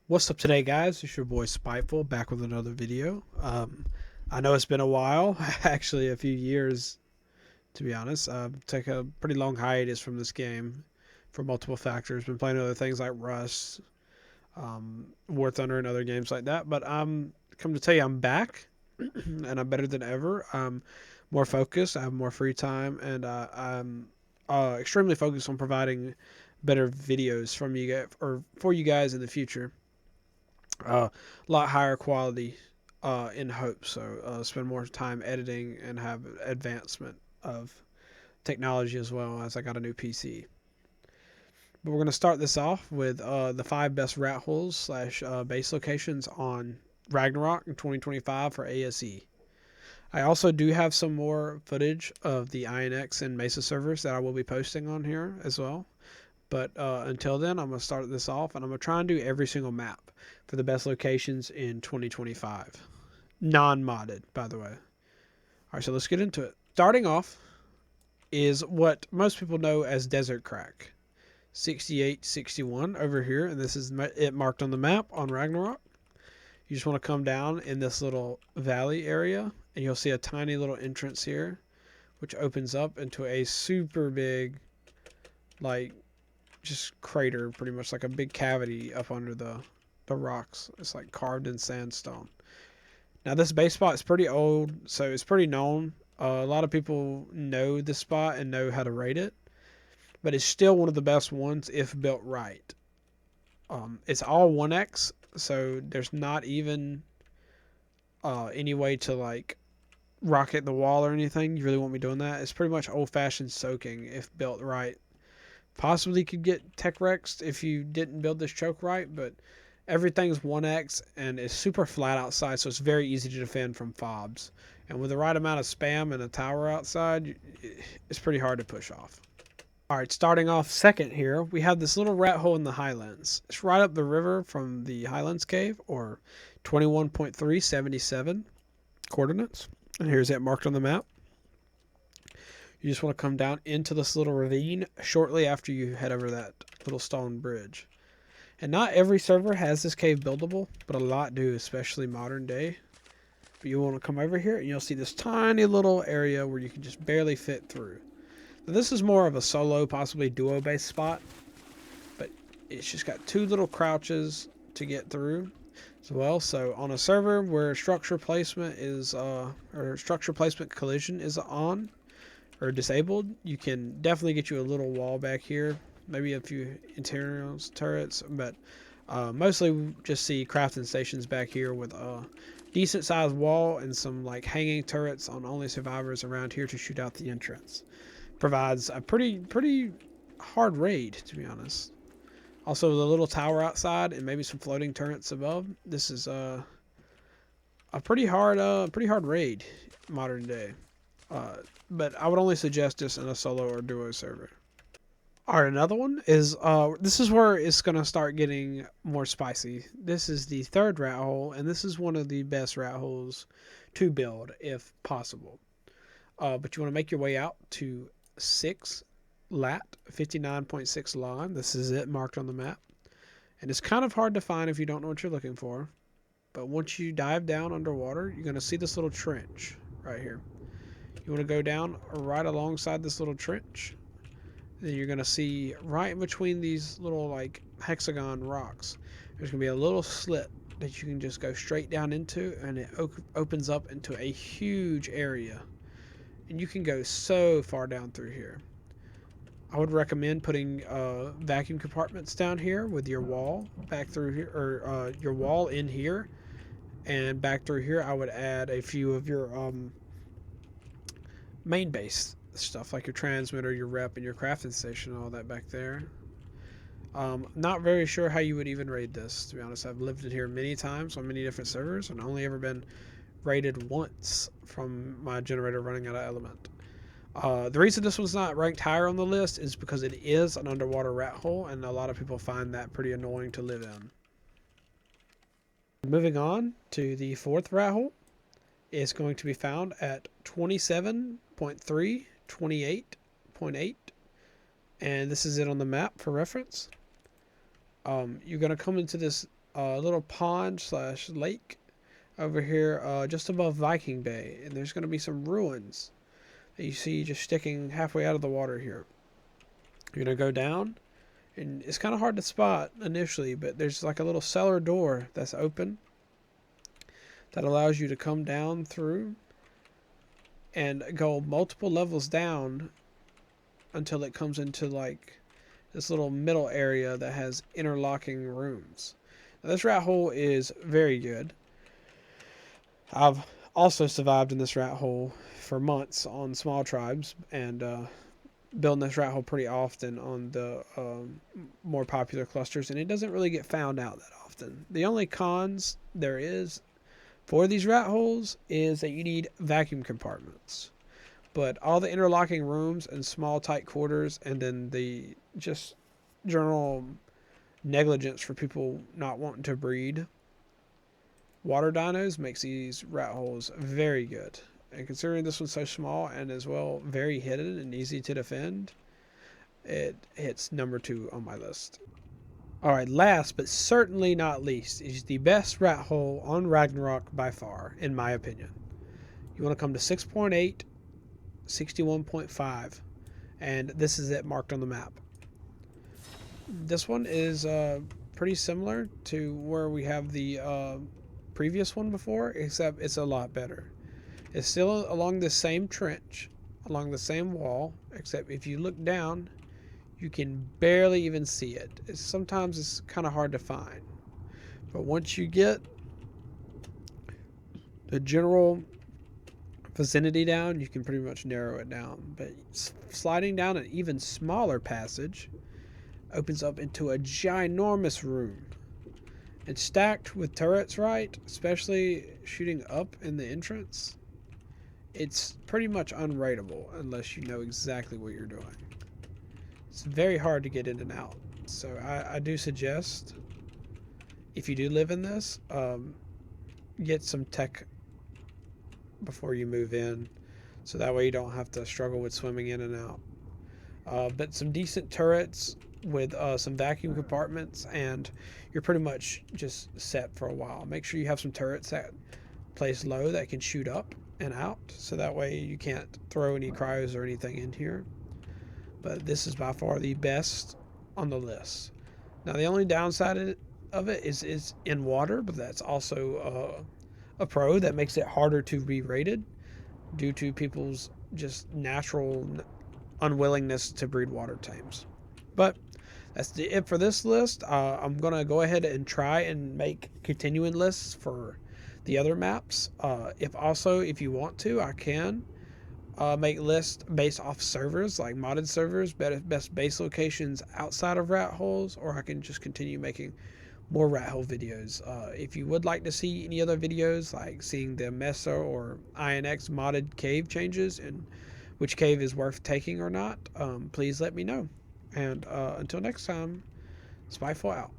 What's up today, guys? It's your boy Spiteful back with another video. I know it's been a while, actually a few years to be honest. Took a pretty long hiatus from this game for multiple factors. Been playing other things like Rust, War Thunder, and other games like that. But I'm come to tell you I'm back, and I'm better than ever. I'm more focused. I have more free time, and I'm extremely focused on providing better videos from you guys or for you guys in the future. A lot higher quality in hopes. So spend more time editing and have advancement of technology as well as I got a new PC. But we're going to start this off with the 5 best rat holes slash base locations on Ragnarok in 2025 for ASE. I also do have some more footage of the INX and Mesa servers that I will be posting on here as well. But until then, I'm going to start this off and I'm going to try and do every single map for the best locations in 2025. Non-modded, by the way. All right, so let's get into it. Starting off is what most people know as Desert Crack. 6861 over here, and this is it marked on the map on Ragnarok. You just want to come down in this little valley area, and you'll see a tiny little entrance here, which opens up into a super big, like, just crater, pretty much like a big cavity up under the rocks. It's like carved in sandstone. Now this base spot is pretty old, so it's pretty known. A lot of people know this spot and know how to rate it, but it's still one of the best ones if built right. It's all 1x, so there's not even any way to like rocket the wall or anything. You really won't be doing that. It's pretty much old-fashioned soaking if built right. Possibly could get tech wrecked if you didn't build this choke right, but everything's 1x and it's super flat outside, so it's very easy to defend from fobs. And with the right amount of spam and a tower outside, it's pretty hard to push off. Alright, starting off second here, we have this little rat hole in the Highlands. It's right up the river from the Highlands cave, or 21.377 coordinates. And here's it marked on the map. You just want to come down into this little ravine shortly after you head over that little stone bridge. And not every server has this cave buildable, but a lot do, especially modern day. But you want to come over here and you'll see this tiny little area where you can just barely fit through. Now, this is more of a solo, possibly duo based spot, but it's just got two little crouches to get through as well. So on a server where structure placement is or structure placement collision is on or disabled, you can definitely get you a little wall back here, maybe a few interiors turrets, but mostly just see crafting stations back here with a decent sized wall and some like hanging turrets on only survivors around here to shoot out the entrance. Provides a pretty hard raid, to be honest. Also the little tower outside and maybe some floating turrets above. This is a pretty hard raid modern day. But I would only suggest this in a solo or duo server. Alright, another one is this is where it's gonna start getting more spicy. This is the third rat hole, and this is one of the best rat holes to build if possible. But you want to make your way out to 6 lat 59.6 lime. This is it marked on the map, and it's kind of hard to find if you don't know what you're looking for. But once you dive down underwater, you're gonna see this little trench right here. You want to go down right alongside this little trench. Then you're gonna see right in between these little like hexagon rocks, there's gonna be a little slit that you can just go straight down into, and it opens up into a huge area, and you can go so far down through here. I would recommend putting vacuum compartments down here with your wall back through here, or your wall in here, and back through here. I would add a few of your main base stuff like your transmitter, your rep, and your crafting station, all that back there. Not very sure how you would even raid this, to be honest. I've lived it here many times on many different servers and only ever been raided once from my generator running out of element. The reason this one's not ranked higher on the list is because it is an underwater rat hole, and a lot of people find that pretty annoying to live in. Moving on to the fourth rat hole, is going to be found at 27.3, 28.8, and this is it on the map for reference. You're going to come into this a little pond slash lake over here just above Viking Bay, and there's going to be some ruins that you see just sticking halfway out of the water here. You're going to go down, and it's kind of hard to spot initially, but there's like a little cellar door that's open that allows you to come down through and go multiple levels down until it comes into like this little middle area that has interlocking rooms. Now, this rat hole is very good. I've also survived in this rat hole for months on small tribes, and building this rat hole pretty often on the more popular clusters, and it doesn't really get found out that often. The only cons there is for these rat holes is that you need vacuum compartments. But all the interlocking rooms and small tight quarters, and then the just general negligence for people not wanting to breed water dinos makes these rat holes very good. And considering this one's so small and as well very hidden and easy to defend, it hits number 2 on my list. Alright, last but certainly not least is the best rat hole on Ragnarok by far, in my opinion. You want to come to 6.8, 61.5, and this is it marked on the map. This one is pretty similar to where we have the previous one before, except it's a lot better. It's still along the same trench, along the same wall, except if you look down, you can barely even see it. Sometimes it's kind of hard to find. But once you get the general vicinity down, you can pretty much narrow it down. But sliding down an even smaller passage opens up into a ginormous room. And stacked with turrets, right, especially shooting up in the entrance, it's pretty much unrateable unless you know exactly what you're doing. It's very hard to get in and out. So I do suggest, if you do live in this, get some tech before you move in, so that way you don't have to struggle with swimming in and out. But some decent turrets with some vacuum compartments, and you're pretty much just set for a while. Make sure you have some turrets that place low that can shoot up and out, so that way you can't throw any cryos or anything in here. But this is by far the best on the list. Now the only downside of it is in water, but that's also a pro that makes it harder to be rated due to people's just natural unwillingness to breed water tames. But that's it for this list. I'm going to go ahead and try and make continuing lists for the other maps. If you want to, I can make lists based off servers, like modded servers, best base locations outside of rat holes, or I can just continue making more rat hole videos. If you would like to see any other videos, like seeing the Mesa or INX modded cave changes and which cave is worth taking or not, please let me know. And until next time, Spyful out.